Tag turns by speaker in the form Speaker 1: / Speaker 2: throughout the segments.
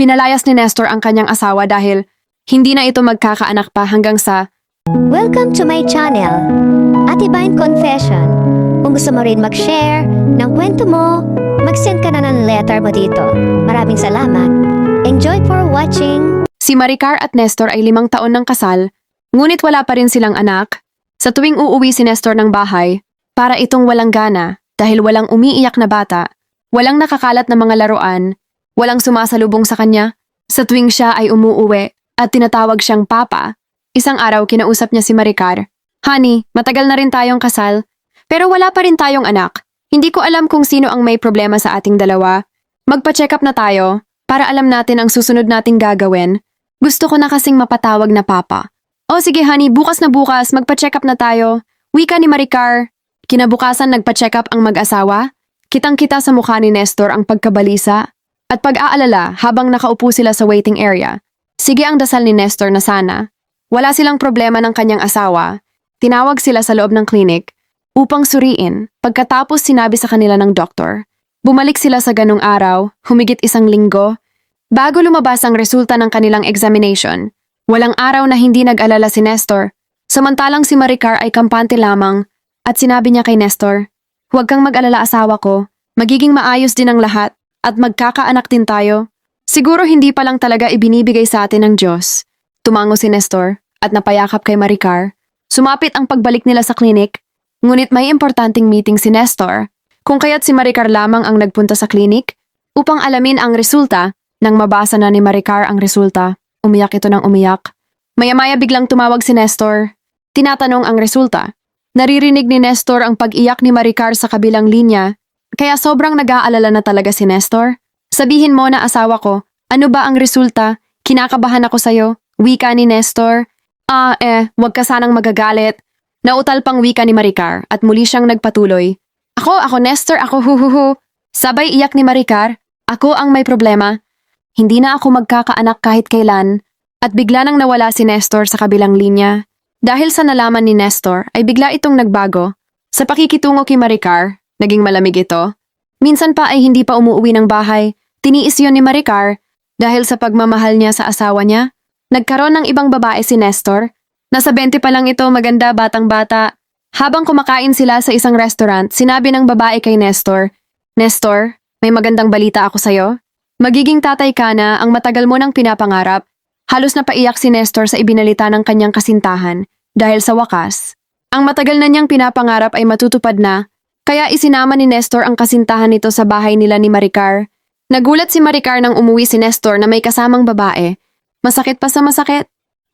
Speaker 1: Pinalayas ni Nestor ang kanyang asawa dahil hindi na ito magkakaanak pa hanggang sa
Speaker 2: Welcome to my channel, Ate Vine Confession. Kung gusto mo rin mag-share ng kwento mo, mag-send ka na ng letter mo dito. Maraming salamat. Enjoy for watching.
Speaker 1: si Maricar at Nestor ay 5 taon ng kasal, ngunit wala pa rin silang anak. Sa tuwing uuwi si Nestor ng bahay, para itong walang gana dahil walang umiiyak na bata, walang nakakalat na mga laruan, walang sumasalubong sa kanya. Sa tuwing siya ay umuuwi at tinatawag siyang Papa, isang araw kinausap niya si Maricar. Honey, matagal na rin tayong kasal, pero wala pa rin tayong anak. Hindi ko alam kung sino ang may problema sa ating dalawa. Magpa-check up na tayo para alam natin ang susunod nating gagawin. Gusto ko na kasing mapatawag na Papa. O sige honey, bukas na bukas, magpa-check up na tayo. Wika ni Maricar. Kinabukasan nagpa-check up ang mag-asawa. Kitang-kita sa mukha ni Nestor ang pagkabalisa at pag-aalala habang nakaupo sila sa waiting area. Sige ang dasal ni Nestor na sana wala silang problema ng kanyang asawa. Tinawag sila sa loob ng klinik upang suriin. Pagkatapos sinabi sa kanila ng doktor, bumalik sila sa ganung araw, humigit 1 linggo, bago lumabas ang resulta ng kanilang examination. Walang araw na hindi nag-alala si Nestor, samantalang si Maricar ay kampante lamang at sinabi niya kay Nestor, huwag kang mag-alala asawa ko, magiging maayos din ang lahat at magkakaanak din tayo. Siguro hindi pa lang talaga ibinibigay sa atin ng Diyos. Tumango si Nestor at napayakap kay Maricar. Sumapit ang pagbalik nila sa klinik, ngunit may importanteng meeting si Nestor, kung kaya't si Maricar lamang ang nagpunta sa klinik upang alamin ang resulta. Nang mabasa na ni Maricar ang resulta, umiyak ito ng umiyak. Maya-maya biglang tumawag si Nestor. Tinatanong ang resulta. Naririnig ni Nestor ang pag-iyak ni Maricar sa kabilang linya, kaya sobrang nag-aalala na talaga si Nestor. Sabihin mo na asawa ko, ano ba ang resulta? Kinakabahan ako sa'yo. Wika ni Nestor. Wag ka sanang magagalit. Nautal pang wika ni Maricar at muli siyang nagpatuloy. Ako Nestor, ako huhuhu. Sabay iyak ni Maricar. Ako ang may problema. Hindi na ako magkakaanak kahit kailan. At bigla nang nawala si Nestor sa kabilang linya. Dahil sa nalaman ni Nestor ay bigla itong nagbago. Sa pakikitungo kay Maricar, naging malamig ito. Minsan pa ay hindi pa umuwi ng bahay. Tiniis yon ni Maricar dahil sa pagmamahal niya sa asawa niya. Nagkaroon ng ibang babae si Nestor. Nasa 20 pa lang ito, maganda, batang-bata. Habang kumakain sila sa isang restaurant, sinabi ng babae kay Nestor, Nestor, may magandang balita ako sa'yo. Magiging tatay ka na, ang matagal mo nang pinapangarap. Halos napaiyak si Nestor sa ibinalita ng kanyang kasintahan dahil sa wakas, ang matagal na niyang pinapangarap ay matutupad na, kaya isinama ni Nestor ang kasintahan nito sa bahay nila ni Maricar. Nagulat si Maricar nang umuwi si Nestor na may kasamang babae. Masakit pa sa masakit.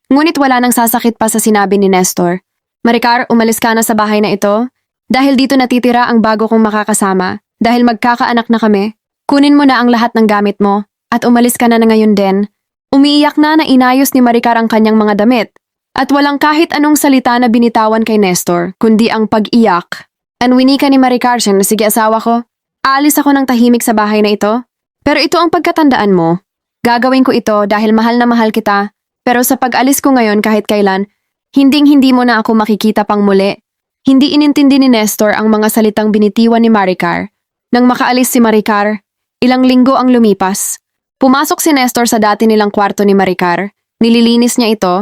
Speaker 1: Ngunit wala nang sasakit pa sa sinabi ni Nestor. Maricar, umalis ka na sa bahay na ito. Dahil dito natitira ang bago kong makakasama. Dahil magkakaanak na kami. Kunin mo na ang lahat ng gamit mo. At umalis ka na ngayon din. Umiiyak na inayos ni Maricar ang kanyang mga damit. At walang kahit anong salita na binitawan kay Nestor, kundi ang pag-iyak. Anwinika ni Maricar siya na sige asawa ko. Aalis ako ng tahimik sa bahay na ito. Pero ito ang pagkatandaan mo. Gagawin ko ito dahil mahal na mahal kita, pero sa pag-alis ko ngayon kahit kailan, hinding-hindi mo na ako makikita pang muli. Hindi inintindi ni Nestor ang mga salitang binitiwan ni Maricar. Nang makaalis si Maricar, ilang linggo ang lumipas. Pumasok si Nestor sa dati nilang kwarto ni Maricar. Nililinis niya ito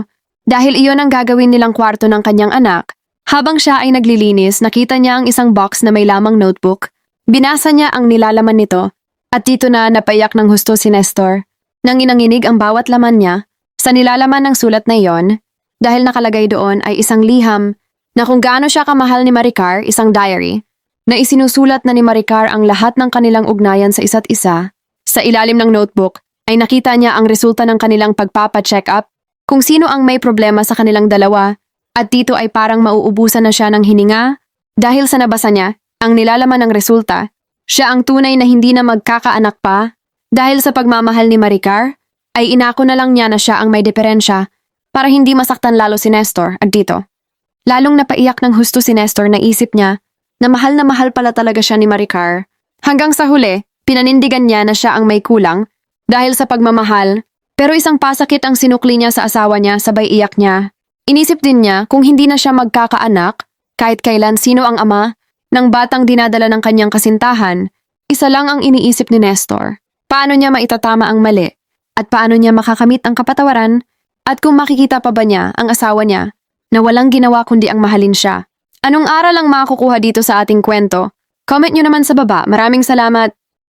Speaker 1: dahil iyon ang gagawin nilang kwarto ng kanyang anak. Habang siya ay naglilinis, nakita niya ang isang box na may lamang notebook. Binasa niya ang nilalaman nito at dito na napaiyak ng husto si Nestor. Nang inanginig ang bawat laman niya, sa nilalaman ng sulat na iyon, dahil nakalagay doon ay isang liham na kung gaano siya kamahal ni Maricar, isang diary, na isinusulat na ni Maricar ang lahat ng kanilang ugnayan sa isa't isa. Sa ilalim ng notebook ay nakita niya ang resulta ng kanilang pagpapa-check up, kung sino ang may problema sa kanilang dalawa, at dito ay parang mauubusan na siya ng hininga. Dahil sa nabasa niya, ang nilalaman ng resulta, siya ang tunay na hindi na magkakaanak pa. Dahil sa pagmamahal ni Maricar, ay inako na lang niya na siya ang may diferensya para hindi masaktan lalo si Nestor at dito. Lalong napaiyak ng husto si Nestor na isip niya na mahal pala talaga siya ni Maricar. Hanggang sa huli, pinanindigan niya na siya ang may kulang dahil sa pagmamahal, pero isang pasakit ang sinukli niya sa asawa niya sabay iyak niya. Inisip din niya kung hindi na siya magkakaanak, kahit kailan sino ang ama ng batang dinadala ng kanyang kasintahan, isa lang ang iniisip ni Nestor. Paano niya maitatama ang mali? At paano niya makakamit ang kapatawaran? At kung makikita pa ba niya ang asawa niya na walang ginawa kundi ang mahalin siya? Anong aral ang makukuha dito sa ating kwento? Comment nyo naman sa baba. Maraming salamat!